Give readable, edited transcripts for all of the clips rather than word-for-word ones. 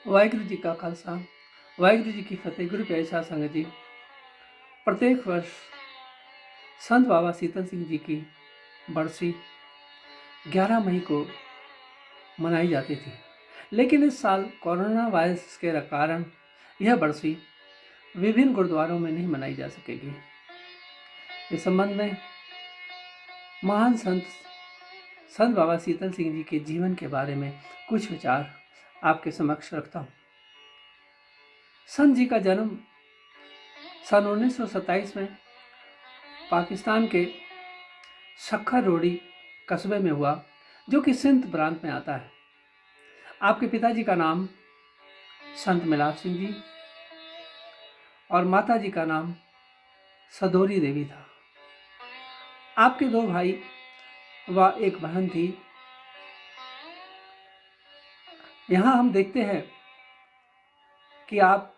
वाहिगुरु जी का खालसा वाहिगुरु जी की फतेह। गुरु प्यारे साध संगत जी, प्रत्येक वर्ष संत बाबा शीतल सिंह जी की बरसी 11 मई को मनाई जाती थी, लेकिन इस साल कोरोना वायरस के कारण यह बरसी विभिन्न गुरुद्वारों में नहीं मनाई जा सकेगी। इस संबंध में महान संत बाबा शीतल सिंह जी के जीवन के बारे में कुछ विचार आपके समक्ष रखता हूँ। संत जी का जन्म सन 1927 में पाकिस्तान के सखर रोडी कस्बे में हुआ, जो कि सिंध प्रांत में आता है। आपके पिताजी का नाम संत मिलाप सिंह जी और माताजी का नाम सदोरी देवी था। आपके 2 भाई व एक बहन थी। यहाँ हम देखते हैं कि आप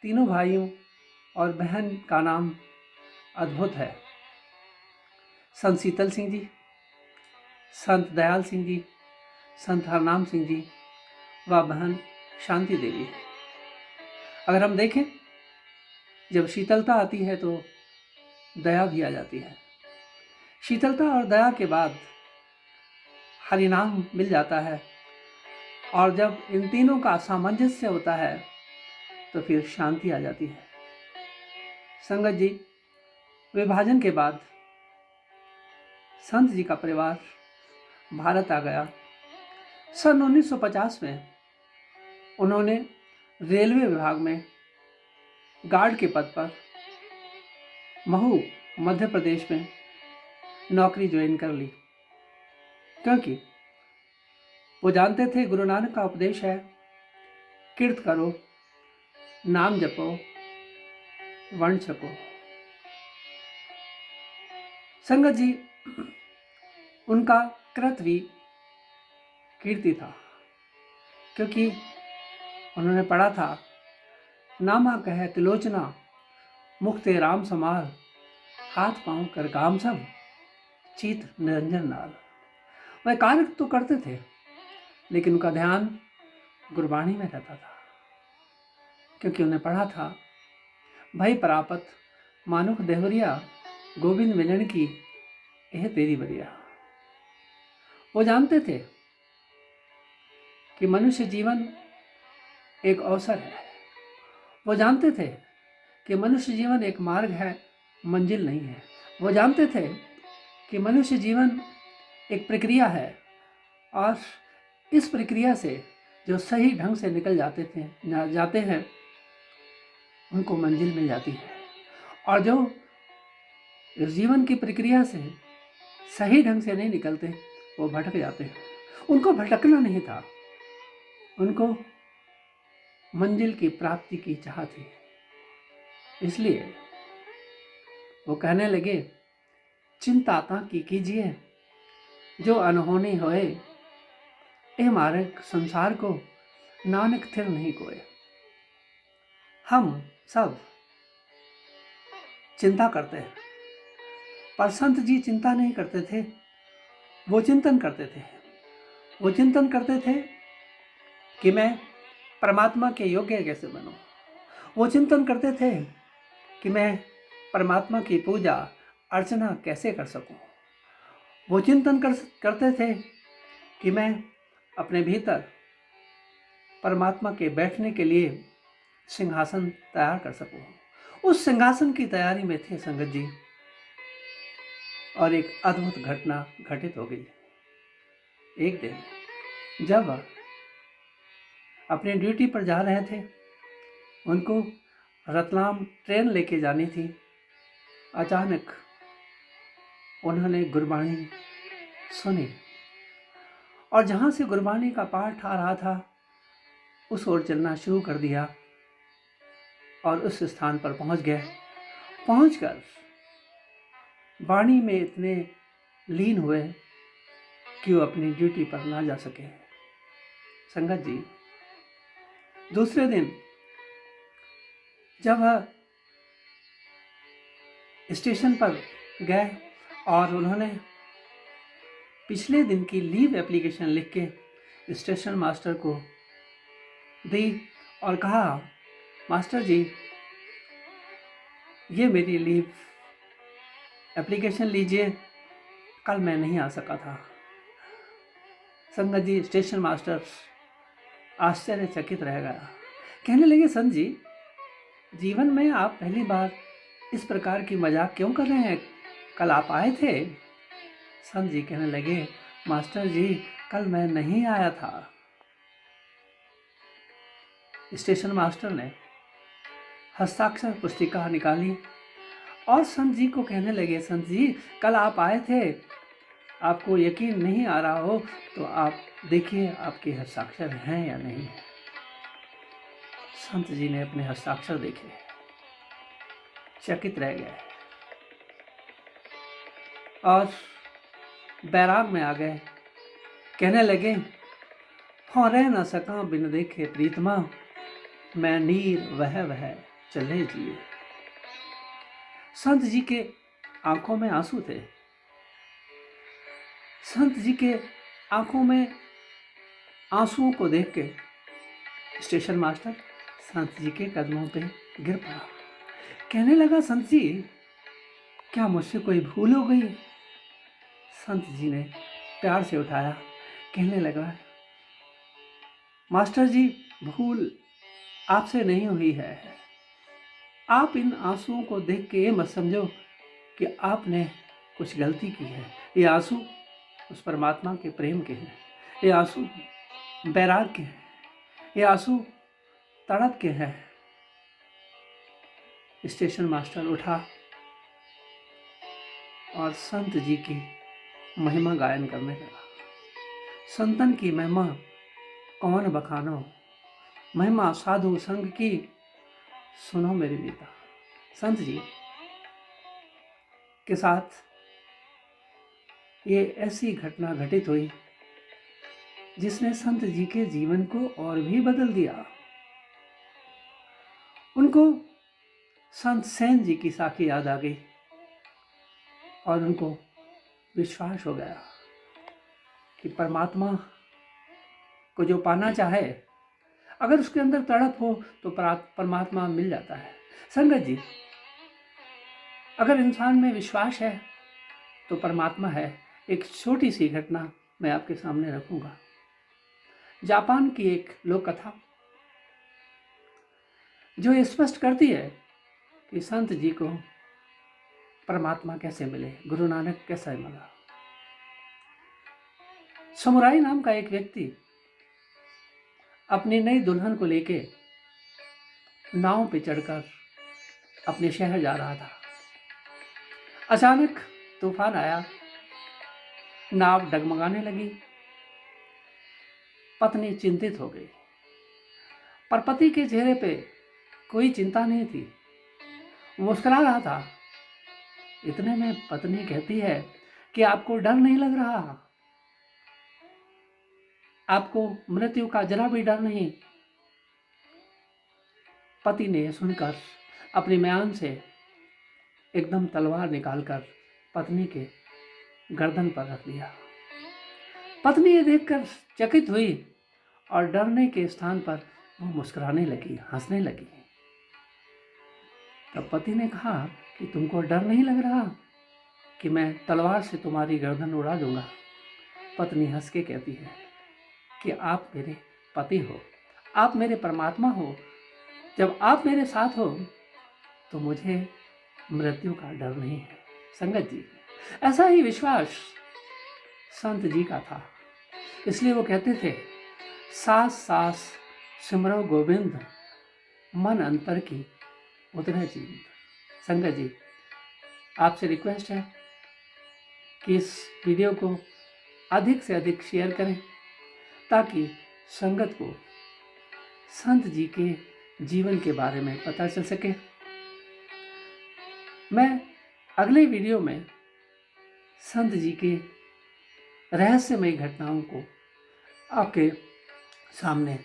तीनों भाइयों और बहन का नाम अद्भुत है। संत शीतल सिंह जी, संत दयाल सिंह जी, संत हरनाम सिंह जी व बहन शांति देवी। अगर हम देखें, जब शीतलता आती है तो दया भी आ जाती है। शीतलता और दया के बाद हरिनाम मिल जाता है, और जब इन तीनों का सामंजस्य होता है तो फिर शांति आ जाती है। संगत जी, विभाजन के बाद संत जी का परिवार भारत आ गया। सन 1950 में उन्होंने रेलवे विभाग में गार्ड के पद पर महू मध्य प्रदेश में नौकरी ज्वाइन कर ली, क्योंकि वो जानते थे गुरु नानक का उपदेश है, कीर्त करो, नाम जपो, वर्ण छको। संगत जी, उनका कृत भी कीर्ति था, क्योंकि उन्होंने पढ़ा था, नामा कहे तिलोचना, मुक्ते राम समार, हाथ पांव कर काम सब, चीत निरंजन नाल। वह कार्य तो करते थे, लेकिन उनका ध्यान गुरबाणी में रहता था, क्योंकि उन्हें पढ़ा था, भई परापत मानुख देवरिया, गोविंद मिलन की यह तेरी बरिया। वो जानते थे कि मनुष्य जीवन एक अवसर है। वो जानते थे कि मनुष्य जीवन एक मार्ग है, मंजिल नहीं है। वो जानते थे कि मनुष्य जीवन एक प्रक्रिया है, और इस प्रक्रिया से जो सही ढंग से निकल जाते हैं उनको मंजिल मिल जाती है, और जो इस जीवन की प्रक्रिया से सही ढंग से नहीं निकलते वो भटक जाते हैं। उनको भटकना नहीं था, उनको मंजिल की प्राप्ति की चाह थी। इसलिए वो कहने लगे, चिंता ताकि कीजिए जो अनहोनी होए, ए हमारे संसार को नानक थिर नहीं कोए। हम सब चिंता करते हैं, पर संत जी चिंता नहीं करते थे, वो चिंतन करते थे। वो चिंतन करते थे कि मैं परमात्मा के योग्य कैसे बनूं। वो चिंतन करते थे कि मैं परमात्मा की पूजा अर्चना कैसे कर सकूं। वो चिंतन करते थे कि मैं अपने भीतर परमात्मा के बैठने के लिए सिंहासन तैयार कर सकूं। उस सिंहासन की तैयारी में थे संगत जी, और एक अद्भुत घटना घटित हो गई। एक दिन जब अपनी ड्यूटी पर जा रहे थे, उनको रतलाम ट्रेन लेके जानी थी, अचानक उन्होंने गुरबाणी सुनी, और जहाँ से गुरबाणी का पाठ आ रहा था उस ओर चलना शुरू कर दिया, और उस स्थान पर पहुँच गए। पहुँचकर वाणी में इतने लीन हुए कि वो अपनी ड्यूटी पर ना जा सके। संगत जी, दूसरे दिन जब स्टेशन पर गए और उन्होंने पिछले दिन की लीव एप्लीकेशन लिख के स्टेशन मास्टर को दी और कहा, मास्टर जी, ये मेरी लीव एप्लीकेशन लीजिए, कल मैं नहीं आ सका था। संगत जी, स्टेशन मास्टर आश्चर्यचकित रह गया। कहने लगे, संत जी, जीवन में आप पहली बार इस प्रकार की मजाक क्यों कर रहे हैं? कल आप आए थे। संत जी कहने लगे, मास्टर जी, कल मैं नहीं आया था। स्टेशन मास्टर ने हस्ताक्षर पुस्तिका निकाली और संत जी को कहने लगे, संत जी, कल आप आए थे, आपको यकीन नहीं आ रहा हो तो आप देखिए आपके हस्ताक्षर हैं या नहीं। संत जी ने अपने हस्ताक्षर देखे, चकित रह गए और बैराग में आ गए। कहने लगे, हाँ रह न सका बिन देखे प्रीतमा, मैं नीर वह चले जिए। संत जी के आंखों में आंसू थे। संत जी के आंखों में आंसुओं को देख के स्टेशन मास्टर संत जी के कदमों पे गिर पड़ा। कहने लगा, संत जी, क्या मुझसे कोई भूल हो गई? संत जी ने प्यार से उठाया। कहने लगा, मास्टर जी, भूल आपसे नहीं हुई है। आप इन आंसुओं को देख के ये मत समझो कि आपने कुछ गलती की है। ये आंसू उस परमात्मा के प्रेम के हैं, ये आंसू बैराग के हैं, ये आंसू तड़प के हैं। स्टेशन मास्टर उठा और संत जी की महिमा गायन करने लगा। संतन की महिमा कौन बखानो, महिमा साधु संग की सुनो मेरे मीता। संत जी के साथ ये ऐसी घटना घटित हुई जिसने संत जी के जीवन को और भी बदल दिया। उनको संत सेन जी की साखी याद आ गई और उनको विश्वास हो गया कि परमात्मा को जो पाना चाहे, अगर उसके अंदर तड़प हो तो परमात्मा मिल जाता है। संगत जी, अगर इंसान में विश्वास है तो परमात्मा है। एक छोटी सी घटना मैं आपके सामने रखूंगा। जापान की एक लोक कथा जो ये स्पष्ट करती है कि संत जी को परमात्मा कैसे मिले, गुरु नानक कैसे मिला। समुराई नाम का एक व्यक्ति अपनी नई दुल्हन को लेके नाव पे चढ़कर अपने शहर जा रहा था। अचानक तूफान आया, नाव डगमगाने लगी। पत्नी चिंतित हो गई, पर पति के चेहरे पे कोई चिंता नहीं थी, मुस्कुरा रहा था। इतने में पत्नी कहती है कि आपको डर नहीं लग रहा? आपको मृत्यु का जरा भी डर नहीं? पति ने सुनकर अपनी म्यान से एकदम तलवार निकालकर पत्नी के गर्दन पर रख दिया। पत्नी ये देखकर चकित हुई और डरने के स्थान पर वो मुस्कुराने लगी, हंसने लगी। तब पति ने कहा कि तुमको डर नहीं लग रहा कि मैं तलवार से तुम्हारी गर्दन उड़ा दूंगा? पत्नी हंस के कहती है कि आप मेरे पति हो, आप मेरे परमात्मा हो। जब आप मेरे साथ हो तो मुझे मृत्यु का डर नहीं है। संगत जी, ऐसा ही विश्वास संत जी का था। इसलिए वो कहते थे, सास सास सिमरो गोविंद, मन अंतर की उतरे जीवित। संगत जी, आपसे रिक्वेस्ट है कि इस वीडियो को अधिक से अधिक शेयर करें ताकि संगत को संत जी के जीवन के बारे में पता चल सके। मैं अगले वीडियो में संत जी के रहस्यमय घटनाओं को आपके सामने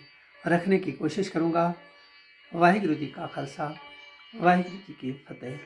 रखने की कोशिश करूँगा। वाहिगुरु जी का खालसा, वाहिगुरु जी की फतेह।